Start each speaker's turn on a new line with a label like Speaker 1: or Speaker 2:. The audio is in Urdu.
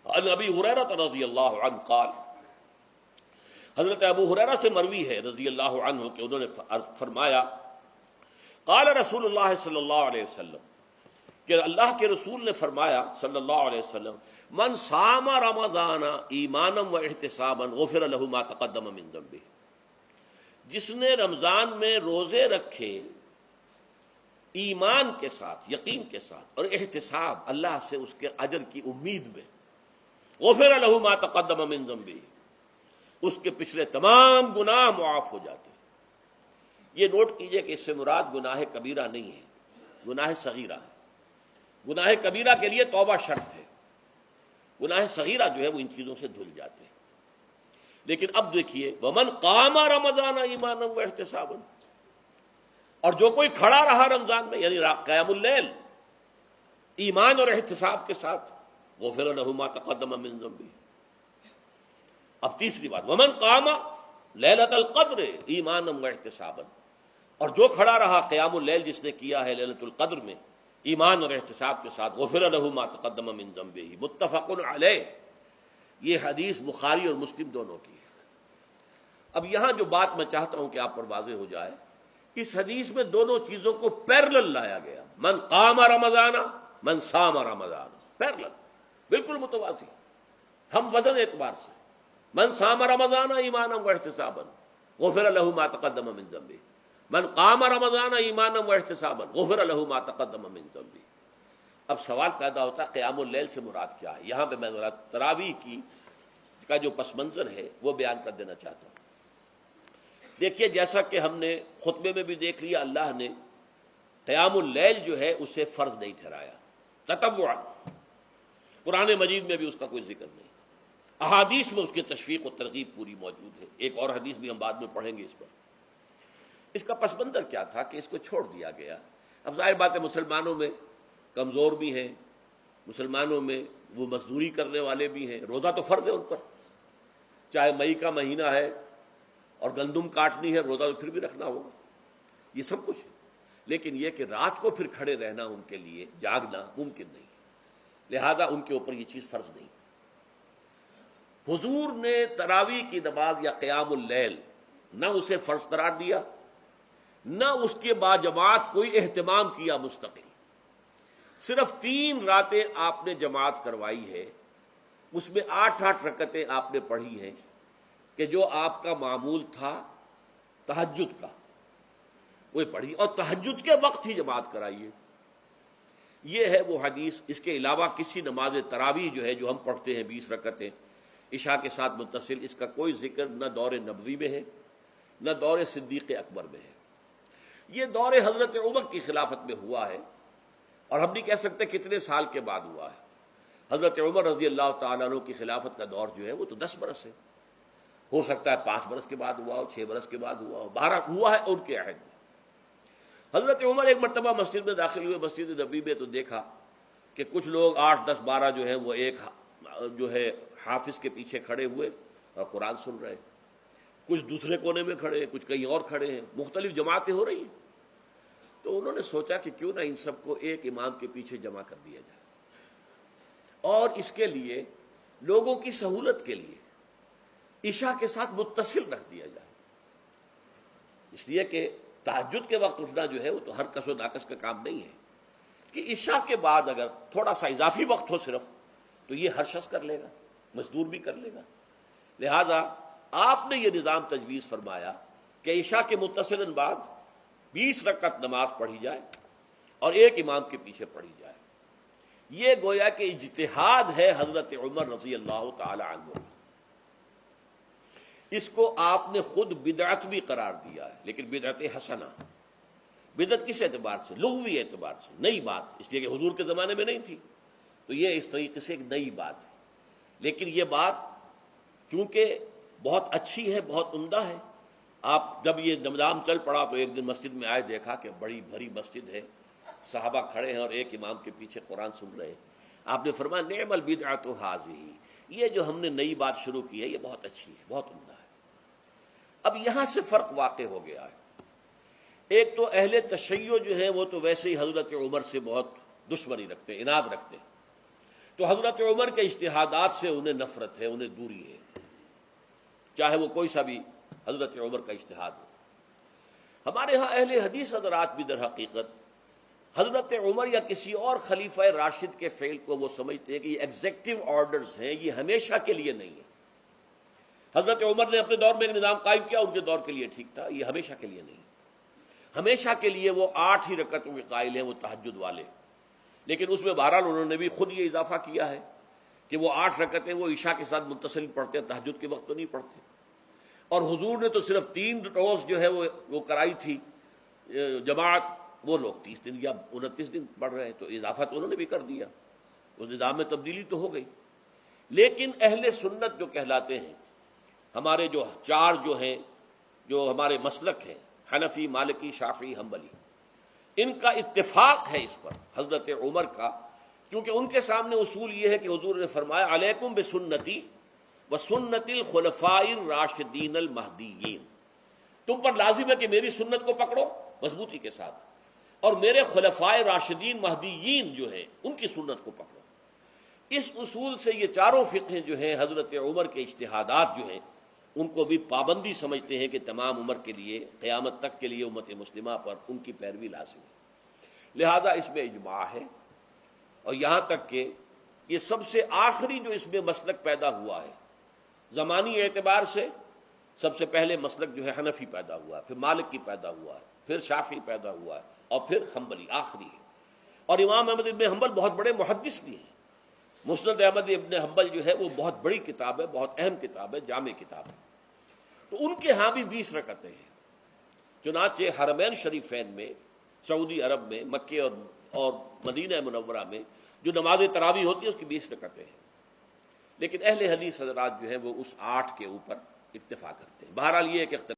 Speaker 1: عن ابی ہریرہ رضی اللہ عنہ قال، حضرت ابو ہریرہ سے مروی ہے رضی اللہ عنہ کہ انہوں نے فرمایا قال رسول اللہ صلی اللہ علیہ وسلم، کہ اللہ کے رسول نے فرمایا صلی اللہ علیہ وسلم، من صام رمضان ایمانا و احتسابا غفر له ما تقدم من ذنبه، جس نے رمضان میں روزے رکھے ایمان کے ساتھ، یقین کے ساتھ، اور احتساب اللہ سے اس کے اجر کی امید میں، غفر له ما تقدم من ذنبه، اس کے پچھلے تمام گناہ معاف ہو جاتے ہیں۔ یہ نوٹ کیجئے کہ اس سے مراد گناہ کبیرہ نہیں ہے، گناہ صغیرہ ہے۔ گناہ کبیرہ کے لیے توبہ شرط ہے، گناہ صغیرہ جو ہے وہ ان چیزوں سے دھل جاتے ہیں۔ لیکن اب دیکھیے ومن قام رمضان ایمانا و احتسابا، اور جو کوئی کھڑا رہا رمضان میں یعنی قیام اللیل ایمان اور احتساب کے ساتھ، غفر له ما تقدم من ذنبه۔ اب تیسری بات، ومن قام لیلۃ القدر ایمانا و احتسابا، اور جو کھڑا رہا قیام اللیل جس نے کیا ہے لیلۃ القدر میں ایمان اور احتساب کے ساتھ، غفر له ما تقدم من ذنبه، متفق علیہ۔ یہ حدیث بخاری اور مسلم دونوں کی ہے۔ اب یہاں جو بات میں چاہتا ہوں کہ آپ پر واضح ہو جائے، اس حدیث میں دونوں چیزوں کو پیرلل لایا گیا، من قام رمضان من صام رمضان، پیرلل، بالکل متوازی، ہم وزن اعتبار سے، من صام رمضان ایمانا و احتسابا غفر له ما تقدم من ذنبه، من قام رمضان ایمانا و احتسابا غفر له ما تقدم من ذنبه۔ اب سوال پیدا ہوتا ہے قیام اللیل سے مراد کیا ہے؟ یہاں پہ میں ذرا تراویح کا جو پس منظر ہے وہ بیان کر دینا چاہتا ہوں۔ دیکھیے جیسا کہ ہم نے خطبے میں بھی دیکھ لیا، اللہ نے قیام اللیل جو ہے اسے فرض نہیں ٹھہرایا، تطوعا، قرآن مجید میں بھی اس کا کوئی ذکر نہیں، احادیث میں اس کی تشویق و ترغیب پوری موجود ہے۔ ایک اور حدیث بھی ہم بعد میں پڑھیں گے اس پر۔ اس کا پس منظر کیا تھا کہ اس کو چھوڑ دیا گیا۔ اب ظاہر بات ہے مسلمانوں میں کمزور بھی ہیں، مسلمانوں میں وہ مزدوری کرنے والے بھی ہیں، روزہ تو فرض ہے ان پر، چاہے مئی کا مہینہ ہے اور گندم کاٹنی ہے، روزہ تو پھر بھی رکھنا ہوگا، یہ سب کچھ ہے۔ لیکن یہ کہ رات کو پھر کھڑے رہنا ان کے لیے، جاگنا ممکن نہیں، لہذا ان کے اوپر یہ چیز فرض نہیں۔ حضور نے تراویح کی نماز یا قیام اللیل نہ اسے فرض قرار دیا، نہ اس کے بعد جماعت کوئی اہتمام کیا مستقل، صرف 3 راتیں آپ نے جماعت کروائی ہے، اس میں 8 رکعتیں آپ نے پڑھی ہیں کہ جو آپ کا معمول تھا تہجد کا وہ پڑھی، اور تہجد کے وقت ہی جماعت کرائیے۔ یہ ہے وہ حدیث۔ اس کے علاوہ کسی نماز تراویح جو ہے جو ہم پڑھتے ہیں 20 رکعتیں عشاء کے ساتھ متصل، اس کا کوئی ذکر نہ دور نبوی میں ہے نہ دور صدیق اکبر میں ہے۔ یہ دور حضرت عمر کی خلافت میں ہوا ہے، اور ہم نہیں کہہ سکتے کتنے سال کے بعد ہوا ہے۔ حضرت عمر رضی اللہ تعالیٰ عنہ کی خلافت کا دور جو ہے وہ تو 10 برس ہے، ہو سکتا ہے 5 برس کے بعد ہوا ہو، 6 برس کے بعد ہوا ہو، 12 ہوا ہے ان کے عہد میں۔ حضرت عمر ایک مرتبہ مسجد میں داخل ہوئے، مسجد نبوی میں، تو دیکھا کہ کچھ لوگ 8، 10، 12 جو ہیں وہ ایک جو ہے حافظ کے پیچھے کھڑے ہوئے اور قرآن سن رہے ہیں، کچھ دوسرے کونے میں کھڑے ہیں، کچھ کہیں اور کھڑے ہیں، مختلف جماعتیں ہو رہی ہیں۔ تو انہوں نے سوچا کہ کیوں نہ ان سب کو ایک امام کے پیچھے جمع کر دیا جائے، اور اس کے لیے لوگوں کی سہولت کے لیے عشاء کے ساتھ متصل رکھ دیا جائے، اس لیے کہ تہجد کے وقت اٹھنا جو ہے وہ تو ہر کس و ناقص کا کام نہیں ہے، کہ عشاء کے بعد اگر تھوڑا سا اضافی وقت ہو صرف، تو یہ ہر شخص کر لے گا، مزدور بھی کر لے گا۔ لہذا آپ نے یہ نظام تجویز فرمایا کہ عشاء کے متصلاً بعد 20 رکعت نماز پڑھی جائے اور ایک امام کے پیچھے پڑھی جائے۔ یہ گویا کہ اجتہاد ہے حضرت عمر رضی اللہ تعالی عنہ، اس کو آپ نے خود بدعت بھی قرار دیا ہے، لیکن بدعت حسنہ۔ بدعت کس اعتبار سے؟ لغوی اعتبار سے، نئی بات، اس لیے کہ حضور کے زمانے میں نہیں تھی، تو یہ اس طریقے سے ایک نئی بات ہے۔ لیکن یہ بات چونکہ بہت اچھی ہے، بہت عمدہ ہے، آپ جب یہ نظام چل پڑا تو ایک دن مسجد میں آئے، دیکھا کہ بڑی بھری مسجد ہے، صحابہ کھڑے ہیں اور ایک امام کے پیچھے قرآن سن رہے ہیں۔ آپ نے فرمایا نعم البدعۃ ھذہ، یہ جو ہم نے نئی بات شروع کی ہے یہ بہت اچھی ہے، بہت عمدہ ہے۔ اب یہاں سے فرق واقع ہو گیا ہے۔ ایک تو اہل تشیع جو ہے وہ تو ویسے ہی حضرت عمر سے بہت دشمنی رکھتے ہیں، عناد رکھتے ہیں، تو حضرت عمر کے اجتہادات سے انہیں نفرت ہے، انہیں دوری ہے، چاہے وہ کوئی سا بھی حضرت عمر کا اجتہاد ہو۔ ہمارے ہاں اہل حدیث حضرات بھی در حقیقت حضرت عمر یا کسی اور خلیفہ راشد کے فعل کو وہ سمجھتے ہیں کہ یہ ایگزیکٹو آرڈرز ہیں، یہ ہمیشہ کے لیے نہیں ہے۔ حضرت عمر نے اپنے دور میں ایک نظام قائم کیا، ان کے دور کے لیے ٹھیک تھا، یہ ہمیشہ کے لیے نہیں۔ ہمیشہ کے لیے وہ 8 ہی رکعتوں کے قائل ہیں، وہ تہجد والے، لیکن اس میں بہرحال انہوں نے بھی خود یہ اضافہ کیا ہے کہ وہ 8 رکعتیں وہ عشاء کے ساتھ متصل پڑھتے ہیں، تہجد کے وقت تو نہیں پڑھتے۔ اور حضور نے تو صرف 3 روز جو ہے وہ کرائی تھی جماعت، وہ لوگ 30 دن یا 29 دن پڑھ رہے ہیں، تو اضافہ تو انہوں نے بھی کر دیا، اس نظام میں تبدیلی تو ہو گئی۔ لیکن اہل سنت جو کہلاتے ہیں، ہمارے جو 4 جو ہیں، جو ہمارے مسلک ہیں، حنفی، مالکی، شافعی، حنبلی، ان کا اتفاق ہے اس پر حضرت عمر کا، کیونکہ ان کے سامنے اصول یہ ہے کہ حضور نے فرمایا علیکم بسنتی وسنت الخلفاء الراشدین المہدیین، تم پر لازم ہے کہ میری سنت کو پکڑو مضبوطی کے ساتھ، اور میرے خلفاء راشدین مہدیین جو ہیں ان کی سنت کو پکڑو۔ اس اصول سے یہ چاروں فقہیں جو ہیں حضرت عمر کے اجتہادات جو ہیں ان کو بھی پابندی سمجھتے ہیں کہ تمام عمر کے لیے، قیامت تک کے لیے امت مسلمہ پر ان کی پیروی لازم ہے، لہذا اس میں اجماع ہے۔ اور یہاں تک کہ یہ سب سے آخری جو اس میں مسلک پیدا ہوا ہے زمانی اعتبار سے، سب سے پہلے مسلک جو ہے حنفی پیدا ہوا ہے، پھر مالکی پیدا ہوا ہے، پھر شافعی پیدا ہوا ہے، اور پھر حنبلی آخری ہے۔ اور امام احمد ابن حنبل بہت بڑے محدث بھی ہیں، مسند احمد ابن حنبل جو ہے وہ بہت بڑی کتاب ہے، بہت اہم کتاب ہے، جامع کتاب ہے۔ تو ان کے ہاں بھی 20 رکعتیں ہیں، چنانچہ حرمین شریفین میں، سعودی عرب میں، مکے اور مدینہ منورہ میں جو نماز تراویح ہوتی ہے اس کی 20 رکعتیں ہیں، لیکن اہل حدیث حضرات جو ہیں وہ اس 8 کے اوپر اکتفا کرتے ہیں۔ بہرحال یہ ایک اختلاف